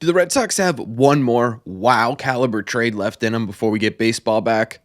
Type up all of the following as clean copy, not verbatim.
Do the Red Sox have one more wow caliber trade left in them before we get baseball back?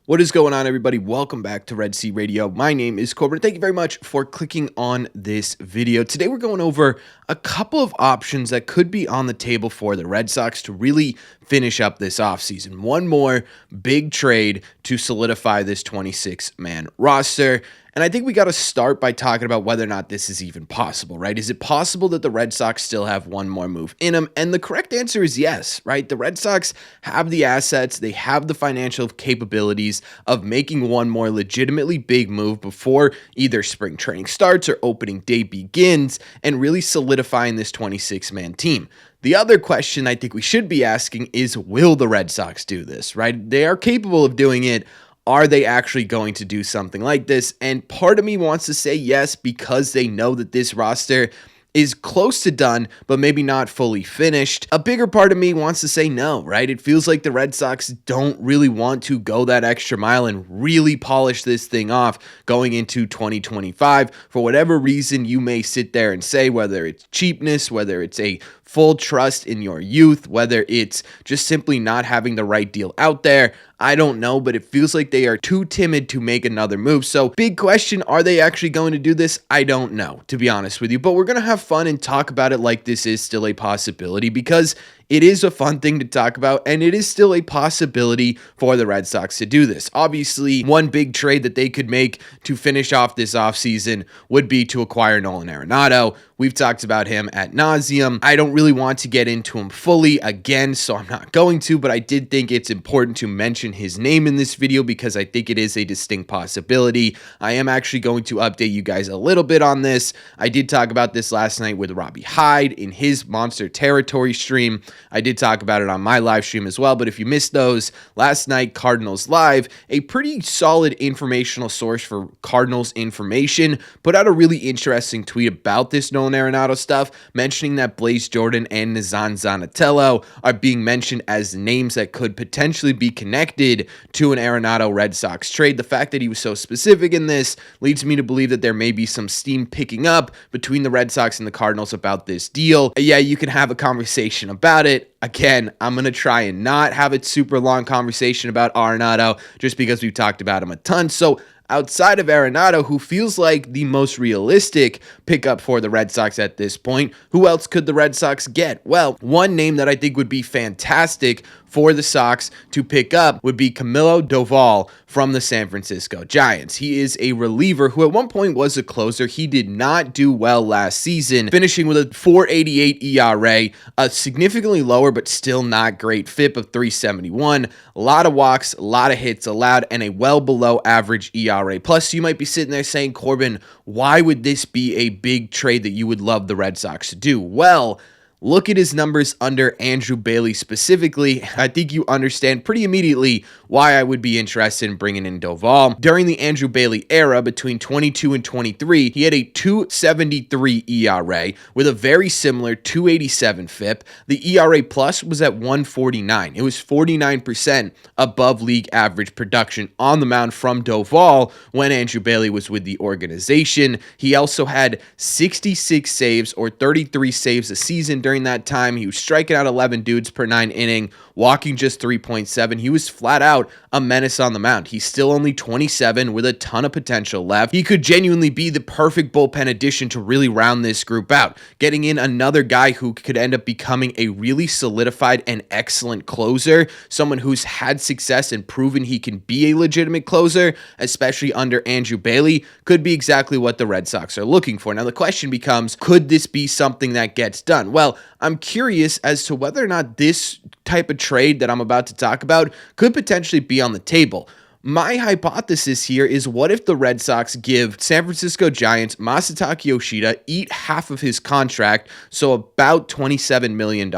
What is going on, everybody? Welcome back to Red Sea Radio. My name is Corbin. Thank you very much for clicking on this video. Today, we're going over a couple of options that could be on the table for the Red Sox to really finish up this offseason. One more big trade to solidify this 26-man roster. And I think we got to start by talking about whether or not this is even possible, right? Is it possible that the Red Sox still have one more move in them? And the correct answer is yes, right? The Red Sox have the assets, they have the financial capabilities of making one more legitimately big move before either spring training starts or opening day begins and really solidifying this 26-man team. The other question I think we should be asking is, will the Red Sox do this, right? They are capable of doing it. Are they actually going to do something like this? And part of me wants to say yes, because they know that this roster is close to done, but maybe not fully finished. A bigger part of me wants to say no, right? It feels like the Red Sox don't really want to go that extra mile and really polish this thing off going into 2025. For whatever reason you may sit there and say, whether it's cheapness, whether it's a full trust in your youth, whether it's just simply not having the right deal out there, I don't know, but it feels like they are too timid to make another move. So big question, are they actually going to do this? I don't know, to be honest with you, but we're going to have fun and talk about it like this is still a possibility, because it is a fun thing to talk about, and it is still a possibility for the Red Sox to do this. Obviously, one big trade that they could make to finish off this offseason would be to acquire Nolan Arenado. We've talked about him ad nauseum. I don't really want to get into him fully again, so I'm not going to, but I did think it's important to mention his name in this video because I think it is a distinct possibility. I am actually going to update you guys a little bit on this. I did talk about this last night with Robbie Hyde in his Monster Territory stream. I did talk about it on my live stream as well, but if you missed those, last night, Cardinals Live, a pretty solid informational source for Cardinals information, put out a really interesting tweet about this Nolan Arenado stuff, mentioning that Blaze Jordan and Nazan Zanatello are being mentioned as names that could potentially be connected to an Arenado Red Sox trade. The fact that he was so specific in this leads me to believe that there may be some steam picking up between the Red Sox and the Cardinals about this deal. Yeah, you can have a conversation about it. Again, I'm going to try and not have a super long conversation about Arenado just because we've talked about him a ton. So outside of Arenado, who feels like the most realistic pickup for the Red Sox at this point, who else could the Red Sox get? Well, one name that I think would be fantastic for the Sox to pick up would be Camilo Doval from the San Francisco Giants. He is a reliever who at one point was a closer. He did not do well last season, finishing with a 4.88 ERA, a significantly lower but still not great FIP of 3.71, a lot of walks, a lot of hits allowed, and a well below average ERA. Plus, you might be sitting there saying, Corbin, why would this be a big trade that you would love the Red Sox to do? Well, look at his numbers under Andrew Bailey specifically. I think you understand pretty immediately why I would be interested in bringing in Doval. During the Andrew Bailey era, between 22 and 23, he had a 2.73 ERA with a very similar 2.87 FIP. The ERA plus was at 1.49. It was 49% above league average production on the mound from Doval when Andrew Bailey was with the organization. He also had 66 saves, or 33 saves a season during that time. He was striking out 11 dudes per 9 inning, walking just 3.7. He was flat out a menace on the mound. He's still only 27 with a ton of potential left. He could genuinely be the perfect bullpen addition to really round this group out, getting in another guy who could end up becoming a really solidified and excellent closer, someone who's had success and proven he can be a legitimate closer, especially under Andrew Bailey, could be exactly what the Red Sox are looking for. Now the question becomes, could this be something that gets done? Well, I'm curious as to whether or not this type of trade that I'm about to talk about could potentially be on the table. My hypothesis here is, what if the Red Sox give San Francisco Giants Masataka Yoshida, eat half of his contract, so about $27 million,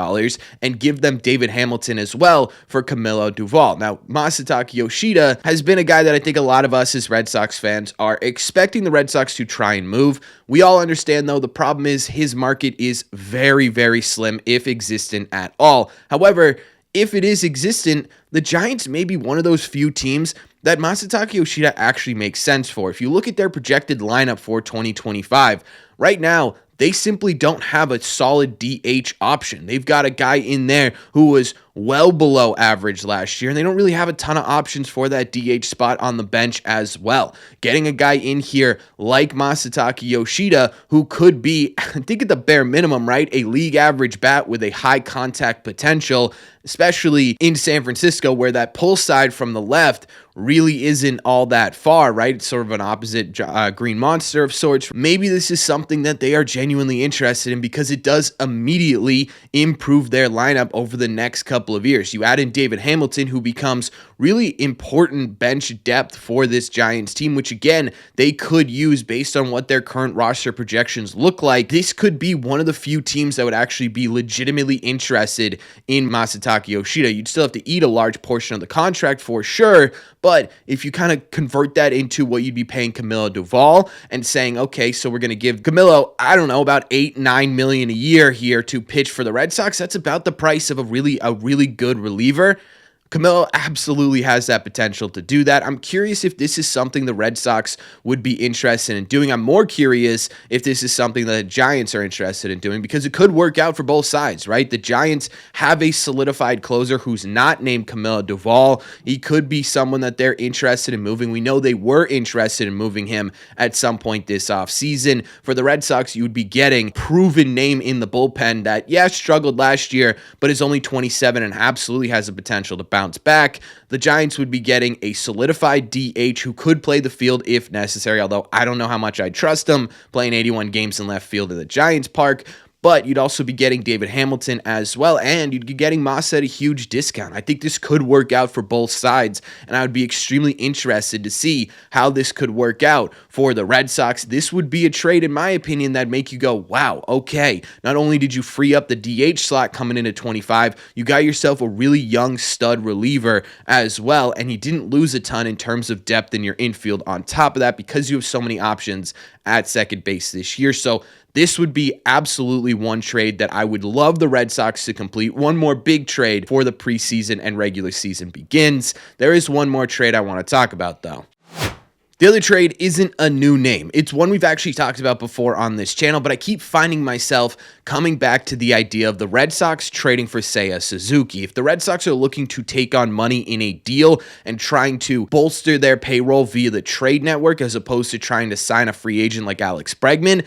and give them David Hamilton as well for Camilo Doval. Now, Masataka Yoshida has been a guy that I think a lot of us as Red Sox fans are expecting the Red Sox to try and move. We all understand, though, the problem is his market is very, very slim, if existent at all. However, if it is existent, the Giants may be one of those few teams that Masataka Yoshida actually makes sense for. If you look at their projected lineup for 2025, right now, they simply don't have a solid DH option. They've got a guy in there who was well below average last year, and they don't really have a ton of options for that DH spot on the bench as well. Getting a guy in here like Masataka Yoshida, who could be, I think at the bare minimum, right, a league average bat with a high contact potential, especially in San Francisco, where that pull side from the left really isn't all that far, right? It's sort of an opposite green monster of sorts. Maybe this is something that they are genuinely interested in because it does immediately improve their lineup over the next couple of years. You add in David Hamilton, who becomes really important bench depth for this Giants team, which again, they could use based on what their current roster projections look like. This could be one of the few teams that would actually be legitimately interested in Masataka Yoshida. You'd still have to eat a large portion of the contract for sure, but if you kind of convert that into what you'd be paying Camilo Doval and saying, okay, so we're going to give Camilo, I don't know, about $8-9 million a year here to pitch for the Red Sox, that's about the price of a really good reliever. Camilo absolutely has that potential to do that. I'm curious if this is something the Red Sox would be interested in doing. I'm more curious if this is something that the Giants are interested in doing because it could work out for both sides, right? The Giants have a solidified closer who's not named Camilo Doval. He could be someone that they're interested in moving. We know they were interested in moving him at some point this offseason. For the Red Sox, you would be getting proven name in the bullpen that, yeah, struggled last year, but is only 27 and absolutely has the potential to bounce back. The Giants would be getting a solidified DH who could play the field if necessary, although I don't know how much I trust him playing 81 games in left field at the Giants Park. But you'd also be getting David Hamilton as well, and you'd be getting Massa at a huge discount. I think this could work out for both sides, and I would be extremely interested to see how this could work out for the Red Sox. This would be a trade, in my opinion, that'd make you go, wow, okay, not only did you free up the DH slot coming into 25, you got yourself a really young stud reliever as well, and you didn't lose a ton in terms of depth in your infield on top of that because you have so many options at second base this year. So this would be absolutely one trade that I would love the Red Sox to complete. One more big trade before the preseason and regular season begins. There is one more trade I want to talk about, though. The other trade isn't a new name. It's one we've actually talked about before on this channel, but I keep finding myself coming back to the idea of the Red Sox trading for Seiya Suzuki. If the Red Sox are looking to take on money in a deal and trying to bolster their payroll via the trade network as opposed to trying to sign a free agent like Alex Bregman,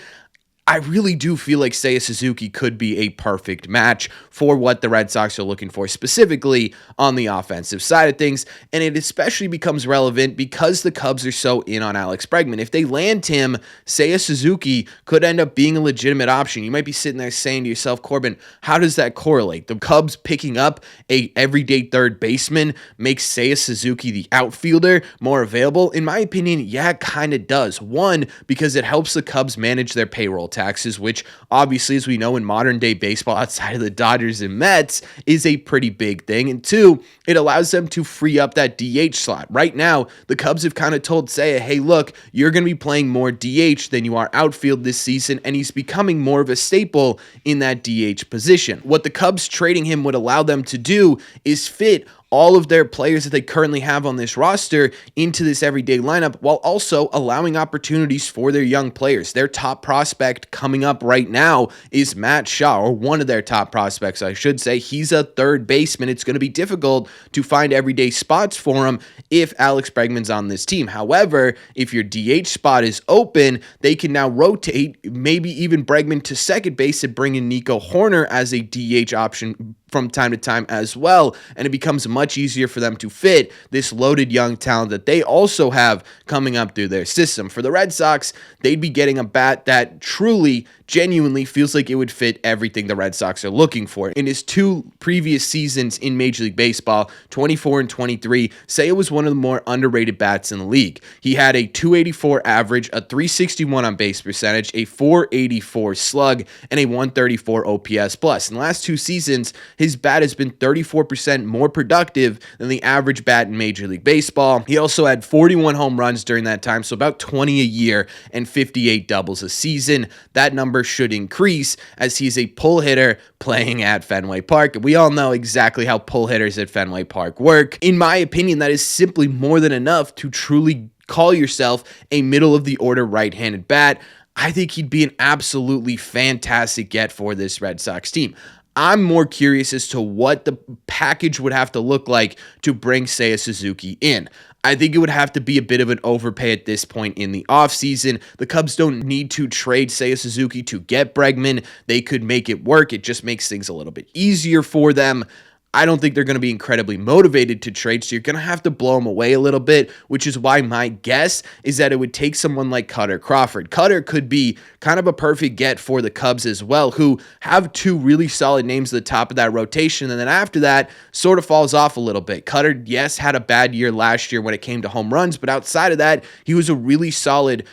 I really do feel like Seiya Suzuki could be a perfect match for what the Red Sox are looking for, specifically on the offensive side of things, and it especially becomes relevant because the Cubs are so in on Alex Bregman. If they land him, Seiya Suzuki could end up being a legitimate option. You might be sitting there saying to yourself, Corbin, how does that correlate? The Cubs picking up a everyday third baseman makes Seiya Suzuki the outfielder more available? In my opinion, yeah, it kind of does. One, because it helps the Cubs manage their payroll taxes, which obviously, as we know in modern day baseball outside of the Dodgers and Mets, is a pretty big thing. And two, it allows them to free up that DH slot. Right now, the Cubs have kind of told Seiya, hey, look, you're going to be playing more DH than you are outfield this season, and he's becoming more of a staple in that DH position. What the Cubs trading him would allow them to do is fit all of their players that they currently have on this roster into this everyday lineup while also allowing opportunities for their young players. Their top prospect coming up right now is Matt Shaw, or one of their top prospects, I should say. He's a third baseman. It's going to be difficult to find everyday spots for him if Alex Bregman's on this team. However, if your DH spot is open, they can now rotate maybe even Bregman to second base and bring in Nico Horner as a DH option from time to time as well, and it becomes much easier for them to fit this loaded young talent that they also have coming up through their system. For the Red Sox, they'd be getting a bat that truly, genuinely feels like it would fit everything the Red Sox are looking for. In his two previous seasons in Major League Baseball, 24 and 23, Seiya was one of the more underrated bats in the league. He had a 284 average, a 361 on base percentage, a 484 slug, and a 134 OPS plus. In the last two seasons, his his bat has been 34% more productive than the average bat in Major League Baseball. He also had 41 home runs during that time, so about 20 a year and 58 doubles a season. That number should increase as he's a pull hitter playing at Fenway Park. We all know exactly how pull hitters at Fenway Park work. In my opinion, that is simply more than enough to truly call yourself a middle-of-the-order right-handed bat. I think he'd be an absolutely fantastic get for this Red Sox team. I'm more curious as to what the package would have to look like to bring Seiya Suzuki in. I think it would have to be a bit of an overpay at this point in the offseason. The Cubs don't need to trade Seiya Suzuki to get Bregman. They could make it work. It just makes things a little bit easier for them. I don't think they're going to be incredibly motivated to trade, so you're going to have to blow them away a little bit, which is why my guess is that it would take someone like Kutter Crawford. Kutter could be kind of a perfect get for the Cubs as well, who have two really solid names at the top of that rotation, and then after that, sort of falls off a little bit. Kutter, yes, had a bad year last year when it came to home runs, but outside of that, he was a really solid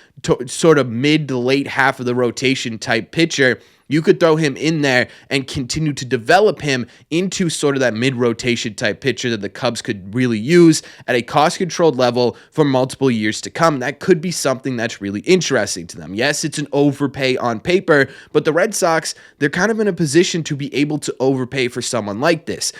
sort of mid to late half of the rotation type pitcher. You could throw him in there and continue to develop him into sort of that mid-rotation type pitcher that the Cubs could really use at a cost-controlled level for multiple years to come. That could be something that's really interesting to them. Yes, it's an overpay on paper, but the Red Sox, they're kind of in a position to be able to overpay for someone like this.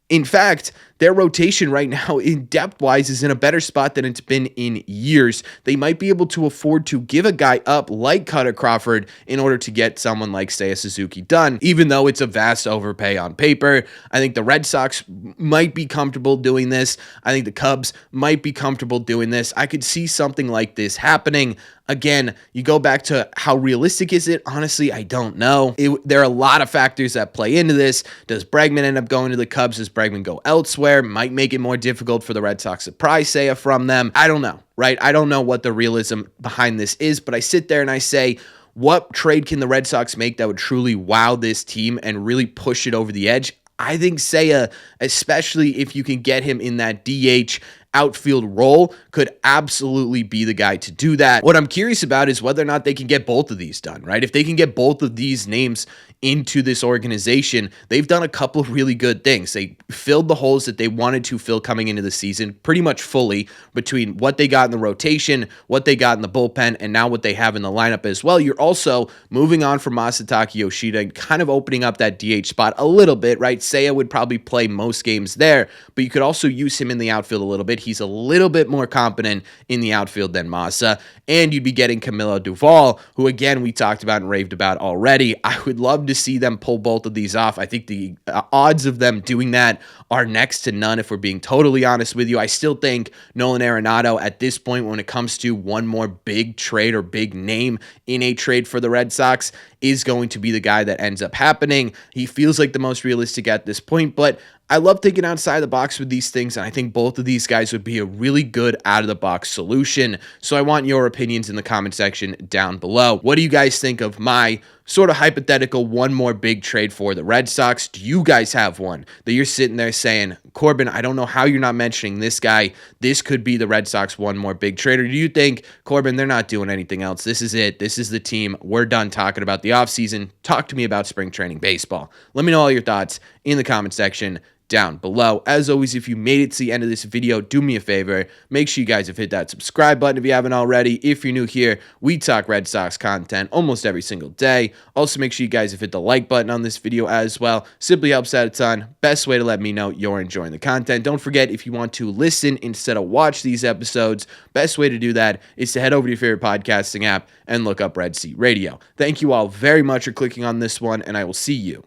In fact, their rotation right now, in depth-wise, is in a better spot than it's been in years. They might be able to afford to give a guy up like Kutter Crawford in order to get someone like Seiya Suzuki done, even though it's a vast overpay on paper. I think the Red Sox might be comfortable doing this. I think the Cubs might be comfortable doing this. I could see something like this happening. Again, you go back to how realistic is it? Honestly, I don't know. There are a lot of factors that play into this. Does Bregman end up going to the Cubs? Does Bregman go elsewhere? Might make it more difficult for the Red Sox to pry Seiya from them. I don't know, right? I don't know what the realism behind this is, but I sit there and I say, what trade can the Red Sox make that would truly wow this team and really push it over the edge? I think Seiya, especially if you can get him in that DH outfield role, could absolutely be the guy to do that. What I'm curious about is whether or not they can get both of these done, right? If they can get both of these names into this organization, they've done a couple of really good things. They filled the holes that they wanted to fill coming into the season pretty much fully between what they got in the rotation, what they got in the bullpen, and now what they have in the lineup as well. You're also moving on from Masataka Yoshida and kind of opening up that DH spot a little bit, right? Seiya would probably play most games there, but you could also use him in the outfield a little bit. He's a little bit more competent in the outfield than Masa, and you'd be getting Camilo Doval, who again we talked about and raved about already. I would love to see them pull both of these off. I think the odds of them doing that are next to none, if we're being totally honest with you. I still think Nolan Arenado at this point, when it comes to one more big trade or big name in a trade for the Red Sox, is going to be the guy that ends up happening. He feels like the most realistic at this point, but I love thinking outside the box with these things, and I think both of these guys would be a really good out-of-the-box solution. So I want your opinions in the comment section down below. What do you guys think of my sort of hypothetical one more big trade for the Red Sox? Do you guys have one that you're sitting there saying, Corbin, I don't know how you're not mentioning this guy. This could be the Red Sox one more big trade. Or do you think, Corbin, they're not doing anything else? This is it. This is the team. We're done talking about the offseason. Talk to me about spring training baseball. Let me know all your thoughts in the comment section down below. As always, if you made it to the end of this video, do me a favor. Make sure you guys have hit that subscribe button if you haven't already. If you're new here, we talk Red Sox content almost every single day. Also, make sure you guys have hit the like button on this video as well. Simply helps out a ton. Best way to let me know you're enjoying the content. Don't forget, if you want to listen instead of watch these episodes, best way to do that is to head over to your favorite podcasting app and look up Red Seat Radio. Thank you all very much for clicking on this one, and I will see you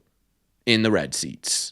in the Red Seats.